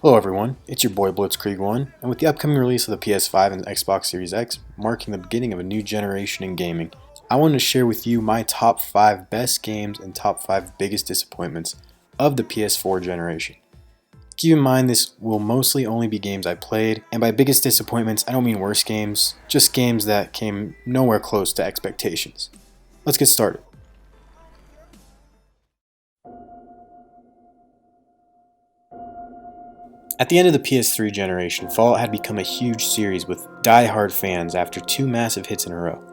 Hello everyone, it's your boy Blitzkrieg1, and with the upcoming release of the PS5 and Xbox Series X, marking the beginning of a new generation in gaming, I wanted to share with you my top 5 best games and top 5 biggest disappointments of the PS4 generation. Keep in mind this will mostly only be games I played, and by biggest disappointments I don't mean worst games, just games that came nowhere close to expectations. Let's get started. At the end of the PS3 generation, Fallout had become a huge series with die-hard fans after 2 massive hits in a row,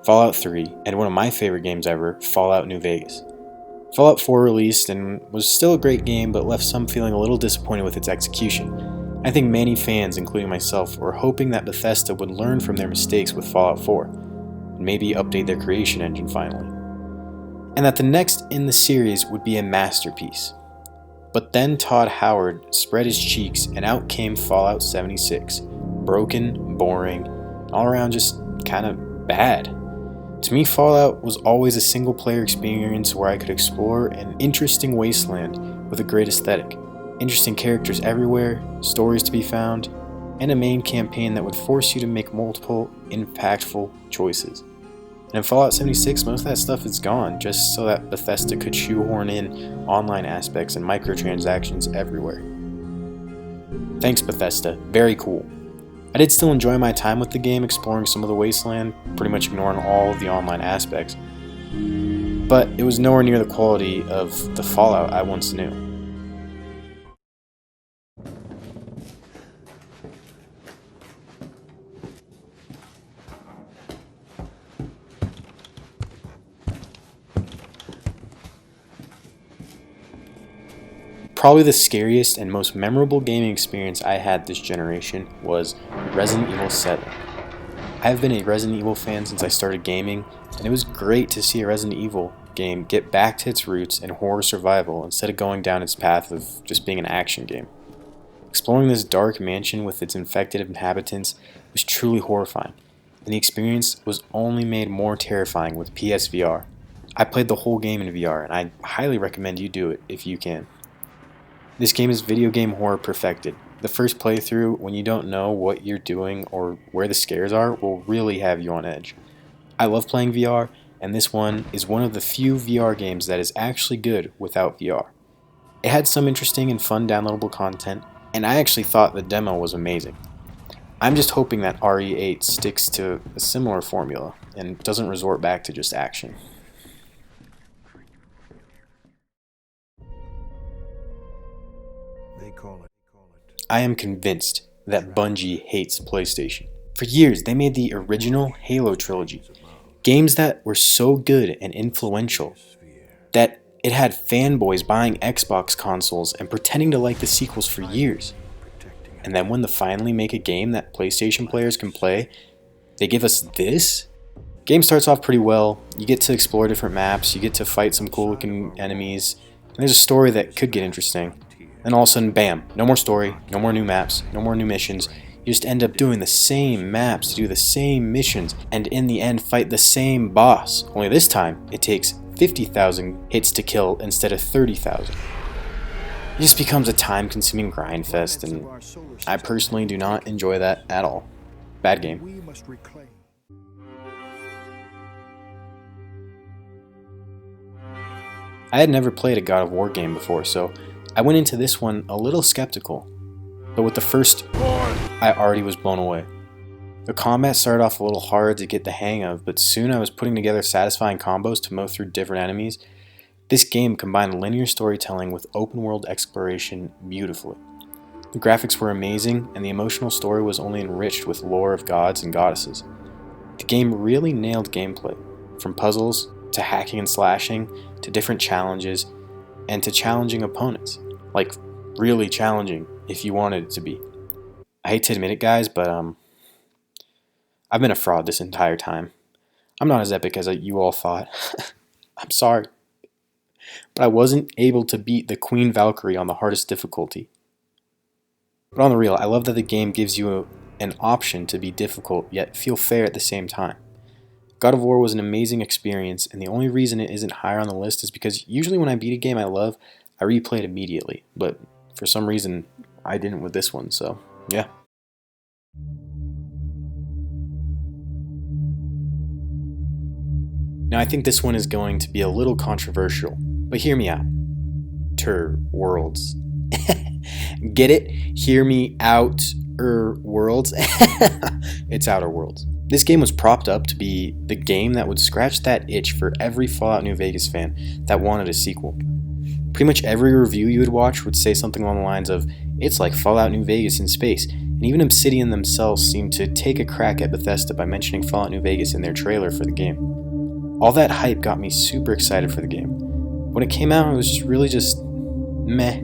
Fallout 3 and one of my favorite games ever, Fallout New Vegas. Fallout 4 released and was still a great game but left some feeling a little disappointed with its execution. I think many fans, including myself, were hoping that Bethesda would learn from their mistakes with Fallout 4 and maybe update their creation engine finally, and that the next in the series would be a masterpiece. But then Todd Howard spread his cheeks and out came Fallout 76. Broken, boring, all around just kind of bad. To me, Fallout was always a single player experience where I could explore an interesting wasteland with a great aesthetic, interesting characters everywhere, stories to be found, and a main campaign that would force you to make multiple, impactful choices. And in Fallout 76, most of that stuff is gone, just so that Bethesda could shoehorn in online aspects and microtransactions everywhere. Thanks Bethesda, very cool. I did still enjoy my time with the game, exploring some of the wasteland, pretty much ignoring all of the online aspects, but it was nowhere near the quality of the Fallout I once knew. Probably the scariest and most memorable gaming experience I had this generation was Resident Evil 7. I have been a Resident Evil fan since I started gaming, and it was great to see a Resident Evil game get back to its roots in horror survival instead of going down its path of just being an action game. Exploring this dark mansion with its infected inhabitants was truly horrifying, and the experience was only made more terrifying with PSVR. I played the whole game in VR, and I highly recommend you do it if you can. This game is video game horror perfected. The first playthrough, when you don't know what you're doing or where the scares are, will really have you on edge. I love playing VR, and this one is one of the few VR games that is actually good without VR. It had some interesting and fun downloadable content, and I actually thought the demo was amazing. I'm just hoping that RE8 sticks to a similar formula and doesn't resort back to just action. I am convinced that Bungie hates PlayStation. For years, they made the original Halo trilogy, games that were so good and influential that it had fanboys buying Xbox consoles and pretending to like the sequels for years. And then when they finally make a game that PlayStation players can play, they give us this? Game starts off pretty well, you get to explore different maps, you get to fight some cool looking enemies, and there's a story that could get interesting. And all of a sudden, bam, no more story, no more new maps, no more new missions. You just end up doing the same maps, do the same missions, and in the end fight the same boss. Only this time, it takes 50,000 hits to kill instead of 30,000. It just becomes a time-consuming grind fest, and I personally do not enjoy that at all. Bad game. I had never played a God of War game before, so I went into this one a little skeptical, but with the first, I already was blown away. The combat started off a little hard to get the hang of, but soon I was putting together satisfying combos to mow through different enemies. This game combined linear storytelling with open world exploration beautifully. The graphics were amazing, and the emotional story was only enriched with lore of gods and goddesses. The game really nailed gameplay, from puzzles to hacking and slashing to different challenges and to challenging opponents. Like, really challenging if you wanted it to be. I hate to admit it, guys, but I've been a fraud this entire time. I'm not as epic as you all thought. I'm sorry. But I wasn't able to beat the Queen Valkyrie on the hardest difficulty. But on the real, I love that the game gives you an option to be difficult yet feel fair at the same time. God of War was an amazing experience, and the only reason it isn't higher on the list is because usually when I beat a game I love, I replay it immediately, but for some reason I didn't with this one, so yeah. Now I think this one is going to be a little controversial, but hear me out. Worlds. Get it? Hear me out. Worlds. It's Outer Worlds. This game was propped up to be the game that would scratch that itch for every Fallout New Vegas fan that wanted a sequel. Pretty much every review you would watch would say something along the lines of, it's like Fallout New Vegas in space, and even Obsidian themselves seemed to take a crack at Bethesda by mentioning Fallout New Vegas in their trailer for the game. All that hype got me super excited for the game. When it came out, it was really just meh.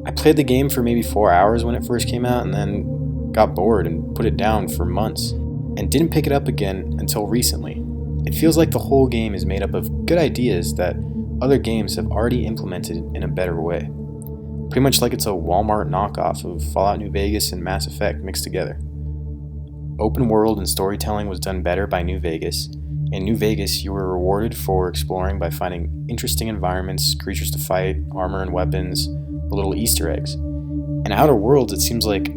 I played the game for maybe 4 hours when it first came out and then got bored and put it down for months, and didn't pick it up again until recently. It feels like the whole game is made up of good ideas that other games have already implemented in a better way. Pretty much like it's a Walmart knockoff of Fallout New Vegas and Mass Effect mixed together. Open world and storytelling was done better by New Vegas. In New Vegas, you were rewarded for exploring by finding interesting environments, creatures to fight, armor and weapons, little Easter eggs. In Outer Worlds, it seems like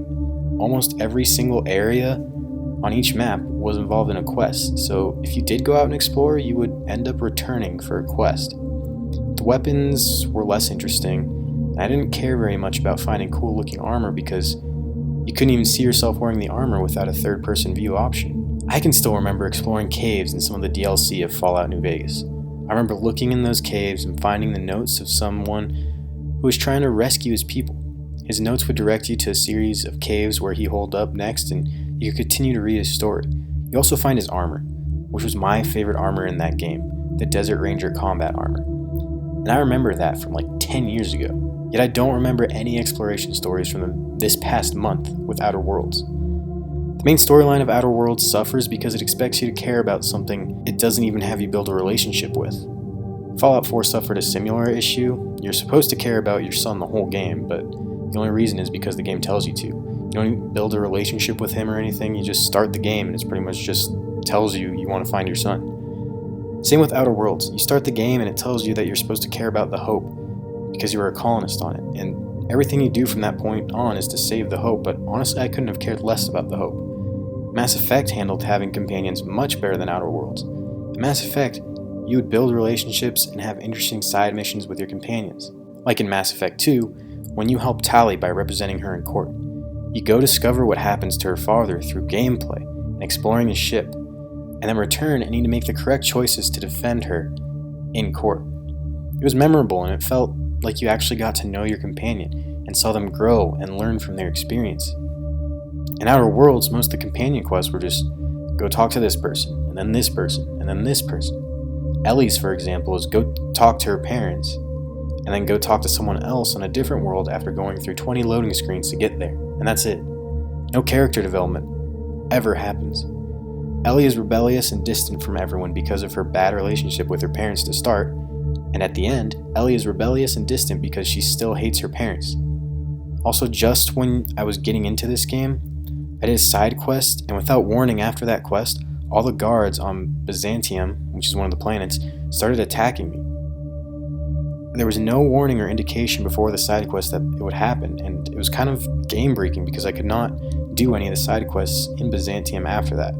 almost every single area on each map was involved in a quest, so if you did go out and explore, you would end up returning for a quest. The weapons were less interesting, and I didn't care very much about finding cool looking armor because you couldn't even see yourself wearing the armor without a third person view option. I can still remember exploring caves in some of the DLC of Fallout New Vegas. I remember looking in those caves and finding the notes of someone who was trying to rescue his people. His notes would direct you to a series of caves where he holed up next, and you could continue to read his story. You also find his armor, which was my favorite armor in that game, the Desert Ranger combat armor. And I remember that from like 10 years ago, yet I don't remember any exploration stories from this past month with Outer Worlds. The main storyline of Outer Worlds suffers because it expects you to care about something it doesn't even have you build a relationship with. Fallout 4 suffered a similar issue. You're supposed to care about your son the whole game, but the only reason is because the game tells you to. You don't even build a relationship with him or anything, you just start the game and it's pretty much just tells you want to find your son. Same with Outer Worlds. You start the game and it tells you that you're supposed to care about the Hope because you were a colonist on it, and everything you do from that point on is to save the Hope, but honestly I couldn't have cared less about the Hope. Mass Effect handled having companions much better than Outer Worlds. In Mass Effect, you would build relationships and have interesting side missions with your companions. Like in Mass Effect 2, when you help Tali by representing her in court. You go discover what happens to her father through gameplay and exploring his ship, and then return and need to make the correct choices to defend her in court. It was memorable and it felt like you actually got to know your companion and saw them grow and learn from their experience. In Outer Worlds, most of the companion quests were just go talk to this person, and then this person, and then this person. Ellie's, for example, is go talk to her parents, and then go talk to someone else on a different world after going through 20 loading screens to get there, and that's it. No character development ever happens. Ellie is rebellious and distant from everyone because of her bad relationship with her parents to start, and at the end, Ellie is rebellious and distant because she still hates her parents. Also, just when I was getting into this game, I did a side quest, and without warning after that quest, all the guards on Byzantium, which is one of the planets, started attacking me. There was no warning or indication before the side quest that it would happen, and it was kind of game-breaking because I could not do any of the side quests in Byzantium after that.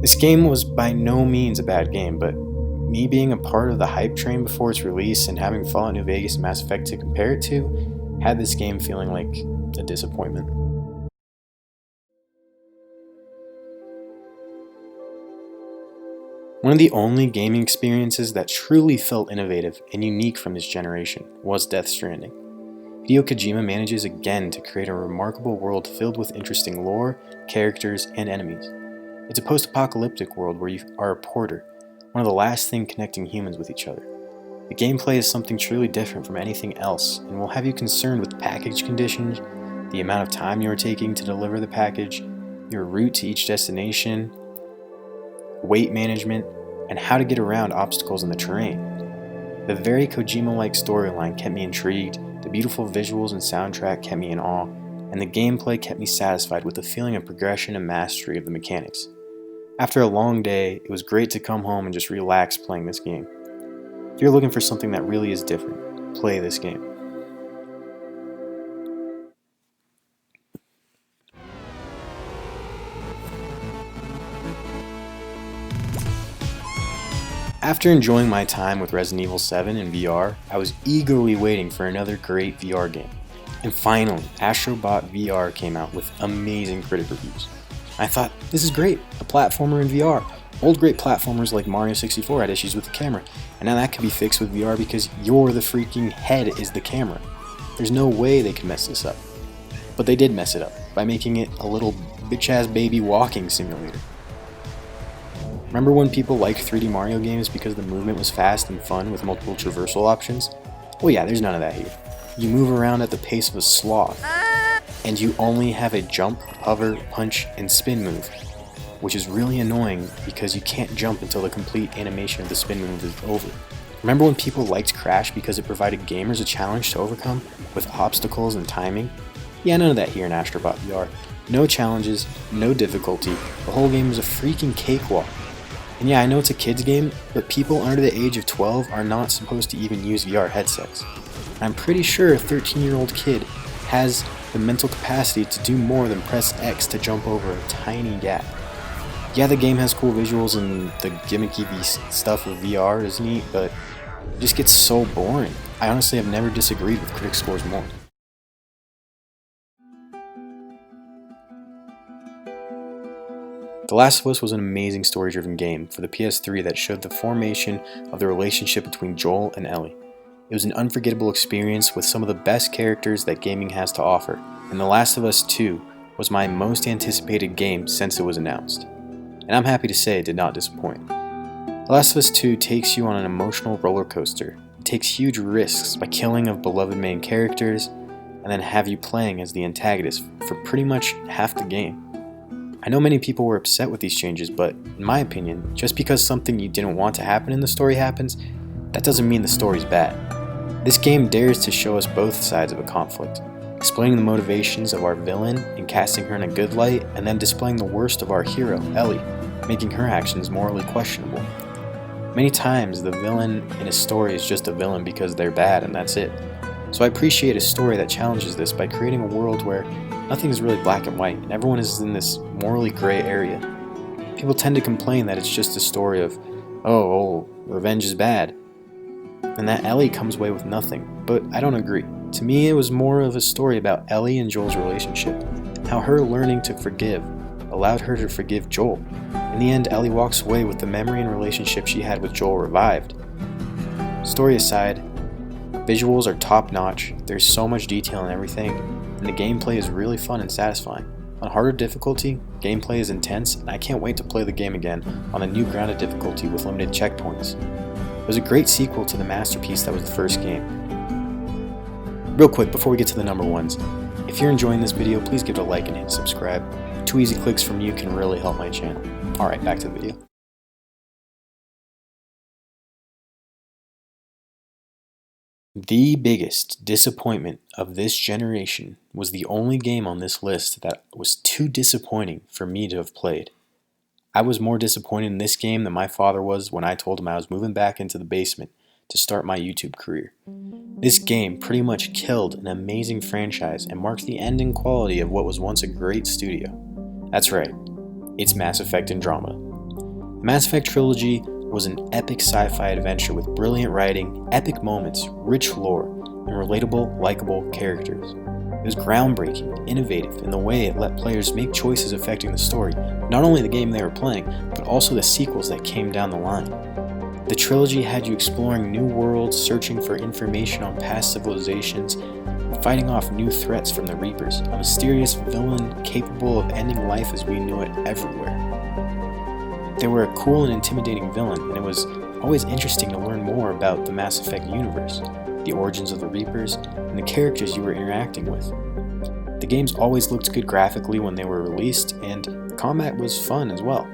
This game was by no means a bad game, but me being a part of the hype train before its release and having Fallout New Vegas and Mass Effect to compare it to had this game feeling like a disappointment. One of the only gaming experiences that truly felt innovative and unique from this generation was Death Stranding. Hideo Kojima manages again to create a remarkable world filled with interesting lore, characters, and enemies. It's a post-apocalyptic world where you are a porter, one of the last things connecting humans with each other. The gameplay is something truly different from anything else and will have you concerned with package conditions, the amount of time you are taking to deliver the package, your route to each destination, weight management, and how to get around obstacles in the terrain. The very Kojima-like storyline kept me intrigued, the beautiful visuals and soundtrack kept me in awe, and the gameplay kept me satisfied with the feeling of progression and mastery of the mechanics. After a long day, it was great to come home and just relax playing this game. If you're looking for something that really is different, play this game. After enjoying my time with Resident Evil 7 in VR, I was eagerly waiting for another great VR game. And finally, AstroBot VR came out with amazing critic reviews. I thought, this is great, a platformer in VR. Old great platformers like Mario 64 had issues with the camera, and now that can be fixed with VR because you're the freaking head is the camera. There's no way they could mess this up. But they did mess it up by making it a little bitch-ass baby walking simulator. Remember when people liked 3D Mario games because the movement was fast and fun with multiple traversal options? Well yeah, there's none of that here. You move around at the pace of a sloth, and you only have a jump, hover, punch, and spin move, which is really annoying because you can't jump until the complete animation of the spin move is over. Remember when people liked Crash because it provided gamers a challenge to overcome with obstacles and timing? Yeah, none of that here in AstroBot VR. No challenges, no difficulty, the whole game is a freaking cakewalk. And yeah, I know it's a kids game, but people under the age of 12 are not supposed to even use VR headsets. I'm pretty sure a 13-year-old kid has the mental capacity to do more than press X to jump over a tiny gap. Yeah, the game has cool visuals and the gimmicky stuff of VR is neat, but it just gets so boring. I honestly have never disagreed with critic scores more. The Last of Us was an amazing story-driven game for the PS3 that showed the formation of the relationship between Joel and Ellie. It was an unforgettable experience with some of the best characters that gaming has to offer, and The Last of Us 2 was my most anticipated game since it was announced. And I'm happy to say it did not disappoint. The Last of Us 2 takes you on an emotional roller coaster. It takes huge risks by killing of beloved main characters, and then have you playing as the antagonist for pretty much half the game. I know many people were upset with these changes, but in my opinion, just because something you didn't want to happen in the story happens, that doesn't mean the story's bad. This game dares to show us both sides of a conflict, explaining the motivations of our villain and casting her in a good light, and then displaying the worst of our hero, Ellie, making her actions morally questionable. Many times, the villain in a story is just a villain because they're bad and that's it. So I appreciate a story that challenges this by creating a world where nothing is really black and white, and everyone is in this morally gray area. People tend to complain that it's just a story of, oh, revenge is bad, and that Ellie comes away with nothing, but I don't agree. To me, it was more of a story about Ellie and Joel's relationship, how her learning to forgive allowed her to forgive Joel. In the end, Ellie walks away with the memory and relationship she had with Joel revived. Story aside, visuals are top-notch, there's so much detail in everything, and the gameplay is really fun and satisfying. On harder difficulty, gameplay is intense, and I can't wait to play the game again on a new grounded difficulty with limited checkpoints. It was a great sequel to the masterpiece that was the first game. Real quick, before we get to the number ones, if you're enjoying this video, please give it a like and hit subscribe. 2 easy clicks from you can really help my channel. Alright, back to the video. The biggest disappointment of this generation was the only game on this list that was too disappointing for me to have played. I was more disappointed in this game than my father was when I told him I was moving back into the basement to start my YouTube career. This game pretty much killed an amazing franchise and marked the end in quality of what was once a great studio. That's right, it's Mass Effect Andromeda. The Mass Effect trilogy was an epic sci-fi adventure with brilliant writing, epic moments, rich lore, and relatable, likable characters. It was groundbreaking, innovative in the way it let players make choices affecting the story, not only the game they were playing, but also the sequels that came down the line. The trilogy had you exploring new worlds, searching for information on past civilizations, and fighting off new threats from the Reapers, a mysterious villain capable of ending life as we knew it everywhere. They were a cool and intimidating villain, and it was always interesting to learn more about the Mass Effect universe, the origins of the Reapers, and the characters you were interacting with. The games always looked good graphically when they were released, and the combat was fun as well.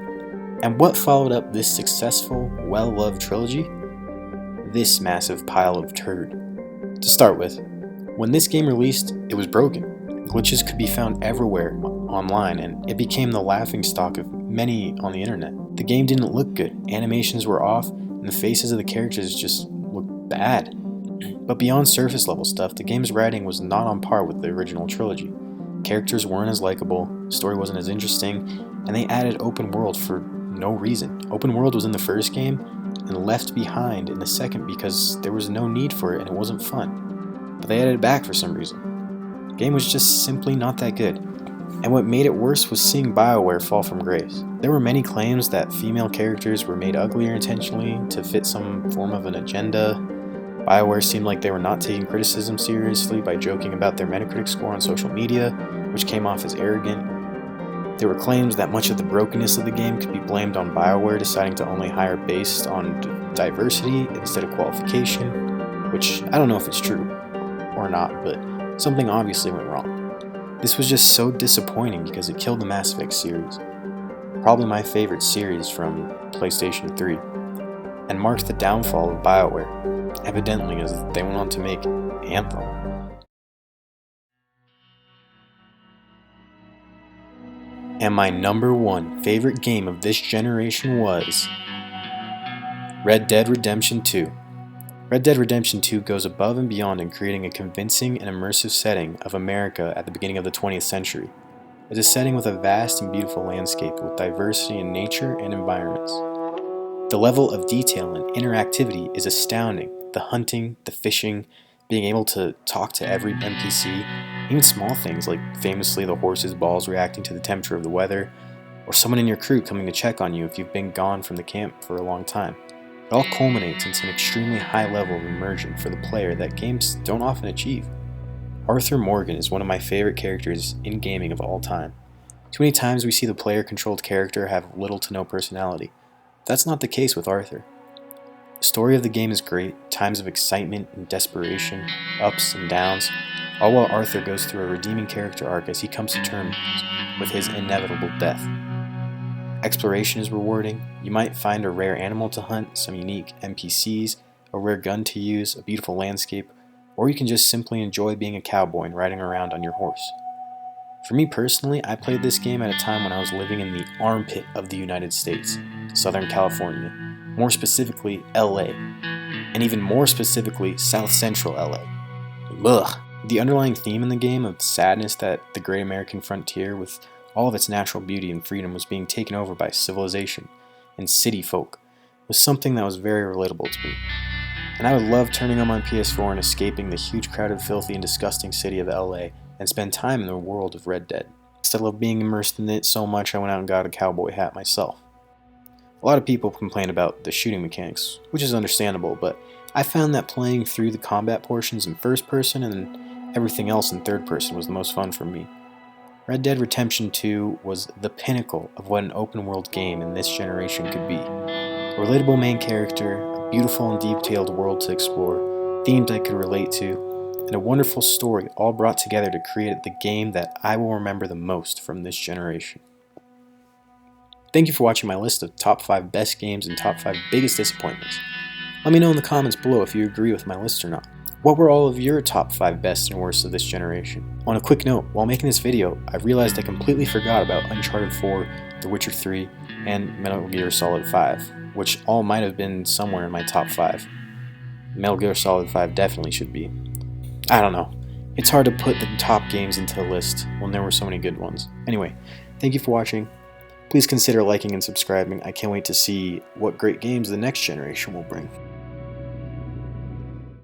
And what followed up this successful, well-loved trilogy? This massive pile of turd. To start with, when this game released, it was broken. Glitches could be found everywhere online, and it became the laughingstock of many on the internet. The game didn't look good, animations were off, and the faces of the characters just looked bad. But beyond surface level stuff, the game's writing was not on par with the original trilogy. Characters weren't as likable, the story wasn't as interesting, and they added open world for no reason. Open world was in the first game, and left behind in the second because there was no need for it and it wasn't fun. But they added it back for some reason. The game was just simply not that good. And what made it worse was seeing BioWare fall from grace. There were many claims that female characters were made uglier intentionally to fit some form of an agenda. BioWare seemed like they were not taking criticism seriously by joking about their Metacritic score on social media, which came off as arrogant. There were claims that much of the brokenness of the game could be blamed on BioWare deciding to only hire based on diversity instead of qualification, which I don't know if it's true or not, but something obviously went wrong. This was just so disappointing because it killed the Mass Effect series, probably my favorite series from PlayStation 3, and marked the downfall of BioWare, evidently as they went on to make Anthem. And my number one favorite game of this generation was Red Dead Redemption 2. Red Dead Redemption 2 goes above and beyond in creating a convincing and immersive setting of America at the beginning of the 20th century. It's a setting with a vast and beautiful landscape with diversity in nature and environments. The level of detail and interactivity is astounding. The hunting, the fishing, being able to talk to every NPC, even small things like famously the horse's balls reacting to the temperature of the weather, or someone in your crew coming to check on you if you've been gone from the camp for a long time. It all culminates into an extremely high level of immersion for the player that games don't often achieve. Arthur Morgan is one of my favorite characters in gaming of all time. Too many times we see the player-controlled character have little to no personality. That's not the case with Arthur. The story of the game is great, times of excitement and desperation, ups and downs, all while Arthur goes through a redeeming character arc as he comes to terms with his inevitable death. Exploration is rewarding. You might find a rare animal to hunt, some unique NPCs, a rare gun to use, a beautiful landscape, or you can just simply enjoy being a cowboy and riding around on your horse. For me personally, I played this game at a time when I was living in the armpit of the United States, Southern California, more specifically LA, and even more specifically South Central LA. Ugh. The underlying theme in the game of sadness that the great American frontier with all of its natural beauty and freedom was being taken over by civilization and city folk was something that was very relatable to me. And I would love turning on my PS4 and escaping the huge crowded, filthy, and disgusting city of LA and spend time in the world of Red Dead. Instead of being immersed in it so much, I went out and got a cowboy hat myself. A lot of people complain about the shooting mechanics, which is understandable, but I found that playing through the combat portions in first person and everything else in third person was the most fun for me. Red Dead Redemption 2 was the pinnacle of what an open world game in this generation could be. A relatable main character, a beautiful and detailed world to explore, themes I could relate to, and a wonderful story all brought together to create the game that I will remember the most from this generation. Thank you for watching my list of top 5 best games and top 5 biggest disappointments. Let me know in the comments below if you agree with my list or not. What were all of your top 5 best and worst of this generation? On a quick note, while making this video, I realized I completely forgot about Uncharted 4, The Witcher 3, and Metal Gear Solid 5, which all might have been somewhere in my top 5. Metal Gear Solid 5 definitely should be. I don't know. It's hard to put the top games into a list when there were so many good ones. Anyway, thank you for watching. Please consider liking and subscribing. I can't wait to see what great games the next generation will bring.